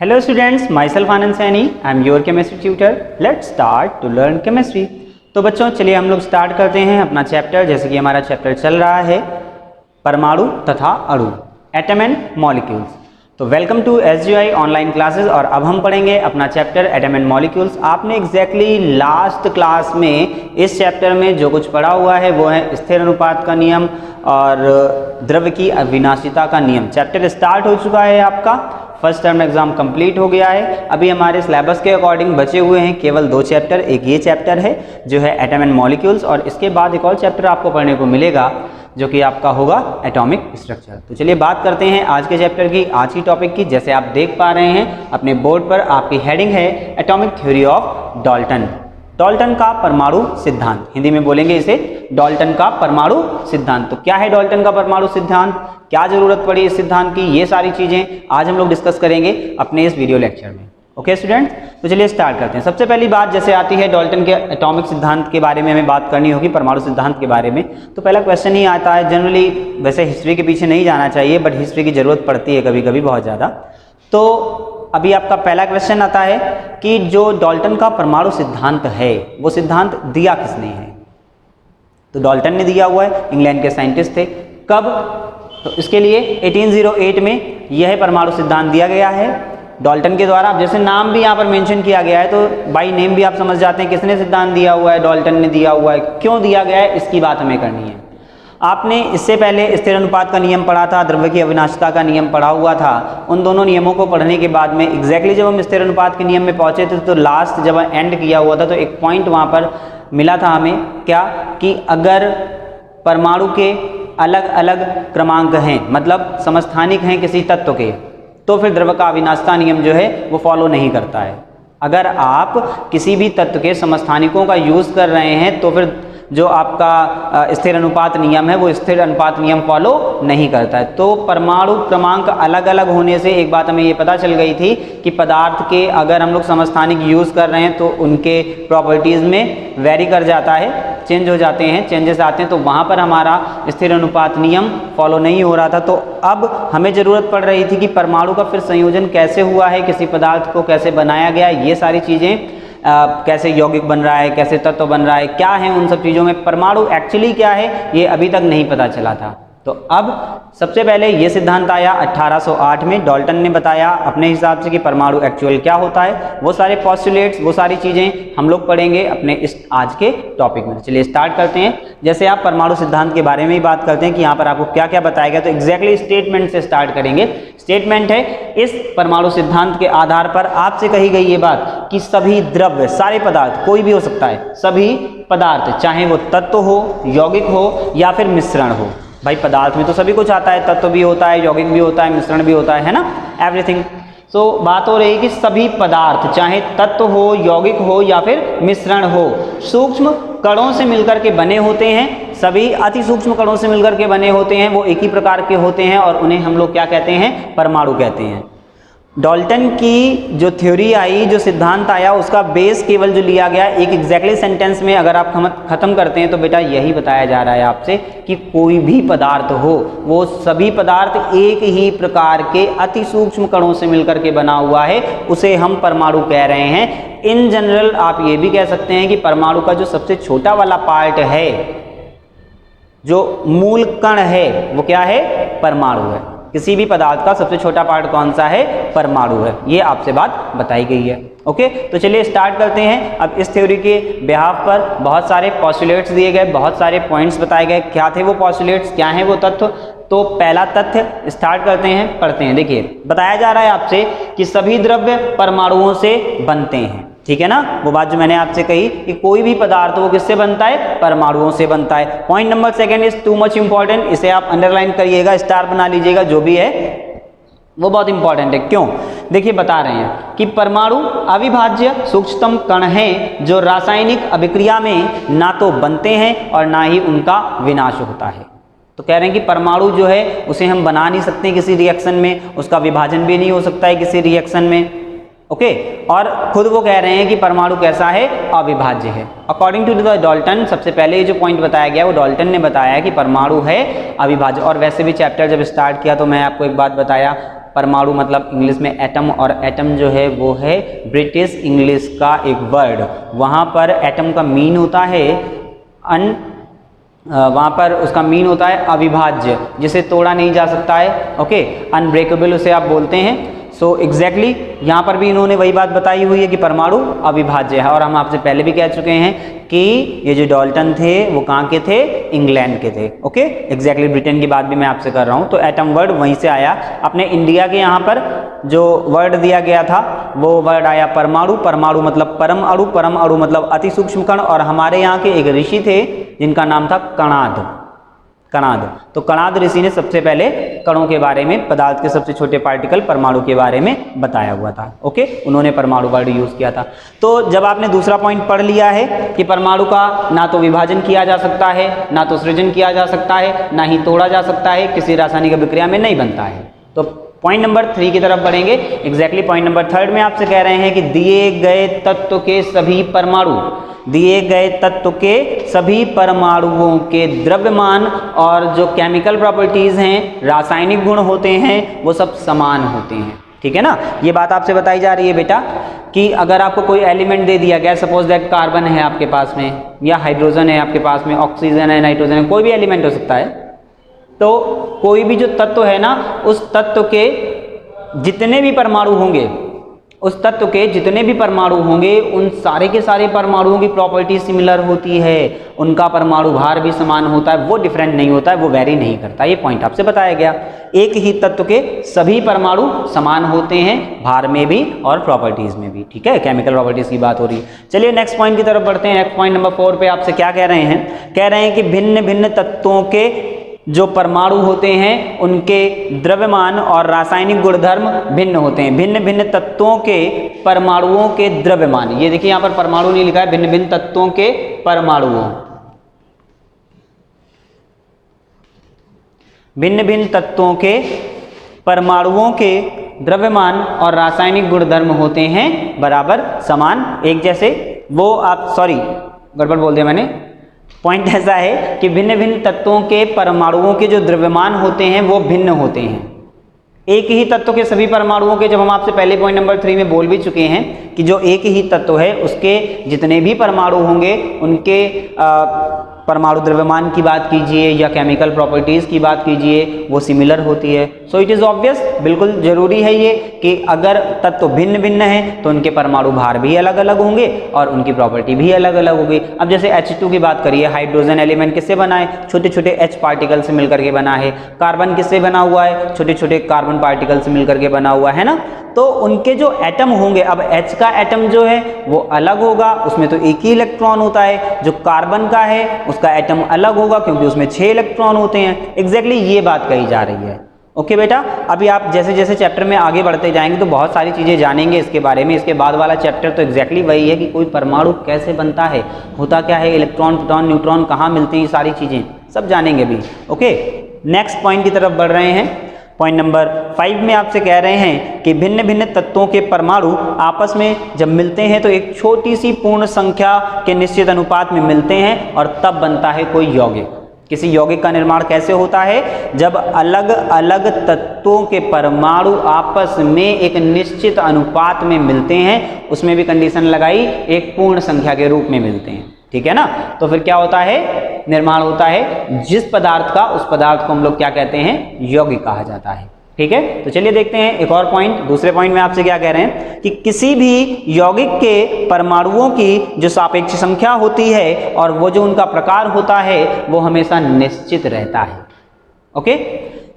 Hello students, myself Anand Saini. I am your chemistry tutor. Let's start to learn chemistry. तो बच्चों चलिए हम लोग स्टार्ट करते हैं अपना चैप्टर। जैसे कि हमारा चैप्टर चल रहा है परमाणु तथा अणु, एटम एंड मॉलिक्यूल्स। तो welcome to SGI online classes. और अब हम पढ़ेंगे अपना चैप्टर एटम एंड मॉलिक्यूल्स। आपने एग्जैक्टली लास्ट क्लास में इस चैप्टर में जो कुछ पढ़ा हुआ है वो है स्थिर अनुपात का नियम और द्रव्य की अविनाशिता का नियम। चैप्टर स्टार्ट हो चुका है, आपका फर्स्ट टर्म एग्जाम कंप्लीट हो गया है। अभी हमारे सिलेबस के अकॉर्डिंग बचे हुए हैं केवल 2 चैप्टर। एक ये चैप्टर है जो है एटम एंड मॉलिक्यूल्स, और इसके बाद एक और चैप्टर आपको पढ़ने को मिलेगा जो कि आपका होगा एटॉमिक स्ट्रक्चर। तो चलिए बात करते हैं आज के चैप्टर की, आज की टॉपिक की। जैसे आप देख पा रहे हैं अपने बोर्ड पर आपकी हेडिंग है atomic theory of Dalton. Dalton का परमाणु सिद्धांत, हिंदी में बोलेंगे इसे डाल्टन का परमाणु सिद्धांत। तो क्या है डाल्टन का परमाणु सिद्धांत, क्या जरूरत पड़ी इस सिद्धांत की, ये सारी चीजें आज हम लोग डिस्कस करेंगे अपने इस वीडियो लेक्चर में। ओके स्टूडेंट्स, तो चलिए स्टार्ट करते हैं। सबसे पहली बात जैसे आती है डाल्टन के एटॉमिक सिद्धांत के बारे में हमें बात करनी होगी, परमाणु सिद्धांत के बारे में। तो पहला क्वेश्चन ही आता है, जनरली वैसे हिस्ट्री के पीछे नहीं जाना चाहिए बट हिस्ट्री की जरूरत पड़ती है कभी कभी बहुत ज़्यादा। तो अभी आपका पहला क्वेश्चन आता है कि जो डाल्टन का परमाणु सिद्धांत है वो सिद्धांत दिया किसने है। तो डाल्टन ने दिया हुआ है, इंग्लैंड के साइंटिस्ट थे। कब? तो इसके लिए 1808 में यह परमाणु सिद्धांत दिया गया है डाल्टन के द्वारा। जैसे नाम भी यहाँ पर मेंशन किया गया है तो बाय नेम भी आप समझ जाते हैं किसने सिद्धांत दिया हुआ है, डाल्टन ने दिया हुआ है। क्यों दिया गया है इसकी बात हमें करनी है। आपने इससे पहले स्थिर अनुपात का नियम पढ़ा था, द्रव्य की अविनाशिता का नियम पढ़ा हुआ था। उन दोनों नियमों को पढ़ने के बाद में एग्जैक्टली जब हम स्थिर अनुपात के नियम में पहुंचे थे तो लास्ट जब एंड किया हुआ था तो एक पॉइंट वहाँ पर मिला था हमें, क्या कि अगर परमाणु के अलग अलग क्रमांक हैं, मतलब समस्थानिक हैं किसी तत्व के, तो फिर द्रव्य का अविनाशिता नियम जो है वो फॉलो नहीं करता है। अगर आप किसी भी तत्व के समस्थानिकों का यूज़ कर रहे हैं तो फिर जो आपका स्थिर अनुपात नियम है वो स्थिर अनुपात नियम फॉलो नहीं करता है। तो परमाणु क्रमांक अलग अलग होने से एक बात हमें ये पता चल गई थी कि पदार्थ के अगर हम लोग समस्थानिक यूज़ कर रहे हैं तो उनके प्रॉपर्टीज़ में वेरी कर जाता है, चेंज हो जाते हैं, चेंजेस आते हैं। तो वहाँ पर हमारा स्थिर अनुपात नियम फॉलो नहीं हो रहा था। तो अब हमें ज़रूरत पड़ रही थी कि परमाणु का फिर संयोजन कैसे हुआ है, किसी पदार्थ को कैसे बनाया गया, ये सारी चीज़ें कैसे यौगिक बन रहा है, कैसे तत्व बन रहा है, क्या है उन सब चीज़ों में परमाणु एक्चुअली क्या है ये अभी तक नहीं पता चला था। तो अब सबसे पहले ये सिद्धांत आया 1808 में, डाल्टन ने बताया अपने हिसाब से कि परमाणु एक्चुअल क्या होता है। वो सारे पॉस्टुलेट्स, वो सारी चीज़ें हम लोग पढ़ेंगे अपने इस आज के टॉपिक में। चलिए स्टार्ट करते हैं। जैसे आप परमाणु सिद्धांत के बारे में ही बात करते हैं कि यहाँ पर आपको क्या क्या बताया गया, तो एग्जैक्टली स्टेटमेंट से स्टार्ट करेंगे। स्टेटमेंट है इस परमाणु सिद्धांत के आधार पर आपसे कही गई ये बात कि सभी द्रव्य, सारे पदार्थ, कोई भी हो सकता है, सभी पदार्थ चाहे वो तत्व हो, यौगिक हो या फिर मिश्रण हो। भाई पदार्थ में तो सभी कुछ आता है, तत्व भी होता है, यौगिक भी होता है, मिश्रण भी होता है ना, एवरीथिंग। सो बात हो रही है कि सभी पदार्थ चाहे तत्व हो, यौगिक हो या फिर मिश्रण हो, सूक्ष्म कणों से मिलकर के बने होते हैं। सभी अति सूक्ष्म कणों से मिलकर के बने होते हैं, वो एक ही प्रकार के होते हैं और उन्हें हम लोग क्या कहते हैं, परमाणु कहते हैं। डाल्टन की जो थ्योरी आई, जो सिद्धांत आया, उसका बेस केवल जो लिया गया एक एग्जैक्टली सेंटेंस में अगर आप खत्म करते हैं तो बेटा यही बताया जा रहा है आपसे कि कोई भी पदार्थ हो, वो सभी पदार्थ एक ही प्रकार के अति सूक्ष्म कणों से मिलकर के बना हुआ है, उसे हम परमाणु कह रहे हैं। इन जनरल आप ये भी कह सकते हैं कि परमाणु का जो सबसे छोटा वाला पार्ट है, जो मूल कण है, वो क्या है, परमाणु है। किसी भी पदार्थ का सबसे छोटा पार्ट कौन सा है, परमाणु है। ये आपसे बात बताई गई है। ओके, तो चलिए स्टार्ट करते हैं। अब इस थ्योरी के बिहाफ पर बहुत सारे पॉस्टुलेट्स दिए गए, बहुत सारे पॉइंट्स बताए गए। क्या थे वो पॉस्टुलेट्स, क्या है वो तथ्य। तो पहला तथ्य स्टार्ट करते हैं, पढ़ते हैं। देखिए बताया जा रहा है आपसे कि सभी द्रव्य परमाणुओं से बनते हैं, ठीक है ना। वो बात जो मैंने आपसे कही कि कोई भी पदार्थ वो किससे बनता है, परमाणुओं से बनता है। Point number second is too much important, इसे आप अंडरलाइन करिएगा, स्टार बना लीजिएगा, जो भी है वो बहुत इंपॉर्टेंट है। क्यों? देखिए बता रहे हैं कि परमाणु अविभाज्य सूक्ष्मतम कण हैं जो रासायनिक अभिक्रिया में ना तो बनते हैं और ना ही उनका विनाश होता है। तो कह रहे हैं कि परमाणु जो है उसे हम बना नहीं सकते किसी रिएक्शन में, उसका विभाजन भी नहीं हो सकता है किसी रिएक्शन में। ओके, और खुद वो कह रहे हैं कि परमाणु कैसा है, अविभाज्य है। अकॉर्डिंग टू द डाल्टन, सबसे पहले ये जो पॉइंट बताया गया वो डाल्टन ने बताया कि परमाणु है अविभाज्य। और वैसे भी चैप्टर जब स्टार्ट किया तो मैं आपको एक बात बताया परमाणु मतलब इंग्लिश में एटम, और एटम जो है वो है ब्रिटिश इंग्लिश का एक वर्ड। वहाँ पर एटम का मीन होता है वहाँ पर उसका मीन होता है अविभाज्य, जिसे तोड़ा नहीं जा सकता है। ओके, अनब्रेकेबल उसे आप बोलते हैं। सो एग्जैक्टली यहाँ पर भी इन्होंने वही बात बताई हुई है कि परमाणु अविभाज्य है। और हम आपसे पहले भी कह चुके हैं कि ये जो डाल्टन थे वो कहाँ के थे, इंग्लैंड के थे। ओके, एग्जैक्टली ब्रिटेन की बात भी मैं आपसे कर रहा हूँ। तो एटम वर्ड वहीं से आया। अपने इंडिया के यहाँ पर जो वर्ड दिया गया था वो वर्ड आया परमाणु। परमाणु मतलब परम अणु, परम अणु मतलब अति सूक्ष्म कण। और हमारे यहाँ के एक ऋषि थे जिनका नाम था कणाद। तो कणाद ऋषि ने सबसे पहले कणों के बारे में, पदार्थ के सबसे छोटे पार्टिकल परमाणु के बारे में बताया हुआ था। ओके, उन्होंने परमाणु वर्ड यूज किया था। तो जब आपने दूसरा पॉइंट पढ़ लिया है कि परमाणु का ना तो विभाजन किया जा सकता है, ना तो सृजन किया जा सकता है, ना ही तोड़ा जा सकता है, किसी रासायनिक अभिक्रिया में नहीं बनता है। तो पॉइंट नंबर 3 की तरफ बढ़ेंगे। एग्जैक्टली पॉइंट नंबर 3 में आपसे कह रहे हैं कि दिए गए तत्व के सभी परमाणु, दिए गए तत्व के सभी परमाणुओं के द्रव्यमान और जो केमिकल प्रॉपर्टीज हैं, रासायनिक गुण होते हैं, वो सब समान होते हैं। ठीक है ना, ये बात आपसे बताई जा रही है बेटा कि अगर आपको कोई एलिमेंट दे दिया गया, सपोज दैट कार्बन है आपके पास में, या हाइड्रोजन है आपके पास में, ऑक्सीजन है, नाइट्रोजन है, कोई भी एलिमेंट हो सकता है। तो कोई भी जो तत्व है ना, उस तत्व के जितने भी परमाणु होंगे, उस तत्व के जितने भी परमाणु होंगे, उन सारे के सारे परमाणुओं की प्रॉपर्टी सिमिलर होती है। उनका परमाणु भार भी समान होता है, वो डिफरेंट नहीं होता है, वो वेरी नहीं करता। ये पॉइंट आपसे बताया गया। एक ही तत्व के सभी परमाणु समान होते हैं, भार में भी और प्रॉपर्टीज में भी। ठीक है, केमिकल प्रॉपर्टीज की बात हो रही है। चलिए नेक्स्ट पॉइंट की तरफ बढ़ते हैं। नेक्स्ट पॉइंट नंबर 4 पे आपसे क्या कह रहे हैं, कह रहे हैं कि भिन्न भिन्न तत्वों के जो परमाणु होते हैं उनके द्रव्यमान और रासायनिक गुणधर्म भिन्न होते हैं। भिन्न भिन्न तत्वों के परमाणुओं के द्रव्यमान, ये देखिए यहाँ पर परमाणु नहीं लिखा है, भिन्न भिन्न तत्वों के परमाणुओं, भिन्न भिन्न तत्वों के परमाणुओं के द्रव्यमान और रासायनिक गुणधर्म होते हैं बराबर समान, एक जैसे। वो आप सॉरी गड़बड़ बोल दिया मैंने। पॉइंट ऐसा है कि भिन्न भिन्न तत्वों के परमाणुओं के जो द्रव्यमान होते हैं वो भिन्न होते हैं। एक ही तत्व के सभी परमाणुओं के, जब हम आपसे पहले पॉइंट नंबर 3 में बोल भी चुके हैं कि जो एक ही तत्व है उसके जितने भी परमाणु होंगे उनके परमाणु द्रव्यमान की बात कीजिए या केमिकल प्रॉपर्टीज की बात कीजिए, वो सिमिलर होती है। सो इट इज ऑब्वियस, बिल्कुल जरूरी है ये कि अगर तत्व भिन्न भिन्न है तो उनके परमाणु भार भी अलग अलग होंगे और उनकी प्रॉपर्टी भी अलग अलग होगी। अब जैसे H2 की बात करिए, हाइड्रोजन एलिमेंट किससे बना है, छोटे छोटे H पार्टिकल से मिलकर के बना है। कार्बन किससे बना हुआ है, छोटे छोटे कार्बन पार्टिकल से मिलकर के बना हुआ है ना। तो उनके जो एटम होंगे, अब H का एटम जो है वो अलग होगा, उसमें तो एक ही इलेक्ट्रॉन होता है। जो कार्बन का है उसका एटम अलग होगा क्योंकि उसमें 6 इलेक्ट्रॉन होते हैं। एग्जैक्टली ये बात कही जा रही है। ओके बेटा, अभी आप जैसे जैसे चैप्टर में आगे बढ़ते जाएंगे तो बहुत सारी चीज़ें जानेंगे इसके बारे में। इसके बाद वाला चैप्टर तो एग्जैक्टली वही है कि कोई परमाणु कैसे बनता है, होता क्या है, इलेक्ट्रॉन प्रोटॉन न्यूट्रॉन कहाँ मिलते हैं, ये सारी चीज़ें सब जानेंगे भी। ओके, नेक्स्ट पॉइंट की तरफ बढ़ रहे हैं। पॉइंट नंबर 5 में आपसे कह रहे हैं कि भिन्न भिन्न तत्वों के परमाणु आपस में जब मिलते हैं तो एक छोटी सी पूर्ण संख्या के निश्चित अनुपात में मिलते हैं और तब बनता है कोई यौगिक। किसी यौगिक का निर्माण कैसे होता है, जब अलग अलग तत्वों के परमाणु आपस में एक निश्चित अनुपात में मिलते हैं, उसमें भी कंडीशन लगाई, एक पूर्ण संख्या के रूप में मिलते हैं। ठीक है ना, तो फिर क्या होता है, निर्माण होता है जिस पदार्थ का, उस पदार्थ को हम लोग क्या कहते हैं, यौगिक कहा जाता है। ठीक है, तो चलिए देखते हैं एक और पॉइंट। दूसरे पॉइंट में आपसे क्या कह रहे हैं कि किसी भी यौगिक के परमाणुओं की जो सापेक्ष संख्या होती है और वो जो उनका प्रकार होता है वो हमेशा निश्चित रहता है। ओके,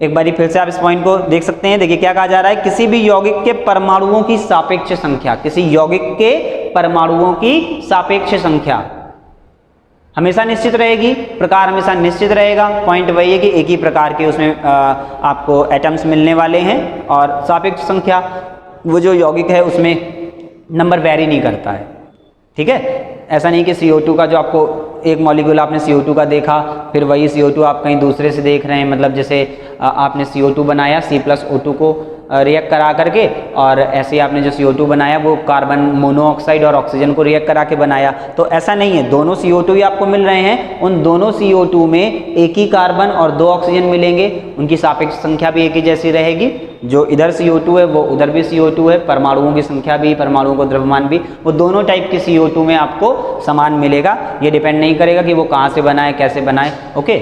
एक बारी फिर से आप इस पॉइंट को देख सकते हैं। देखिए क्या कहा जा रहा है, किसी भी यौगिक के परमाणुओं की सापेक्ष संख्या, किसी यौगिक के परमाणुओं की सापेक्ष संख्या हमेशा निश्चित रहेगी, प्रकार हमेशा निश्चित रहेगा। पॉइंट वही है कि एक ही प्रकार के उसमें आपको एटम्स मिलने वाले हैं और सापेक्ष संख्या, वो जो यौगिक है उसमें नंबर वेरी नहीं करता है। ठीक है, ऐसा नहीं कि CO2 का जो आपको एक मॉलिक्यूल आपने CO2 का देखा, फिर वही CO2 आप कहीं दूसरे से देख रहे हैं। मतलब जैसे आपने CO2 बनाया C+O2 को रिएक्ट करा करके, और ऐसे आपने जो CO2 बनाया वो कार्बन मोनोऑक्साइड और ऑक्सीजन को रिएक्ट करा के बनाया, तो ऐसा नहीं है। दोनों CO2 ही आपको मिल रहे हैं, उन दोनों CO2 में एक ही कार्बन और 2 ऑक्सीजन मिलेंगे, उनकी सापेक्ष संख्या भी एक ही जैसी रहेगी जो इधर CO2 है वो उधर भी CO2 है, परमाणुओं की संख्या भी, परमाणुओं को द्रव्यमान भी, वो दोनों टाइप के CO2 में आपको समान मिलेगा। ये डिपेंड नहीं करेगा कि वो कहाँ से बना है, कैसे बना है। ओके,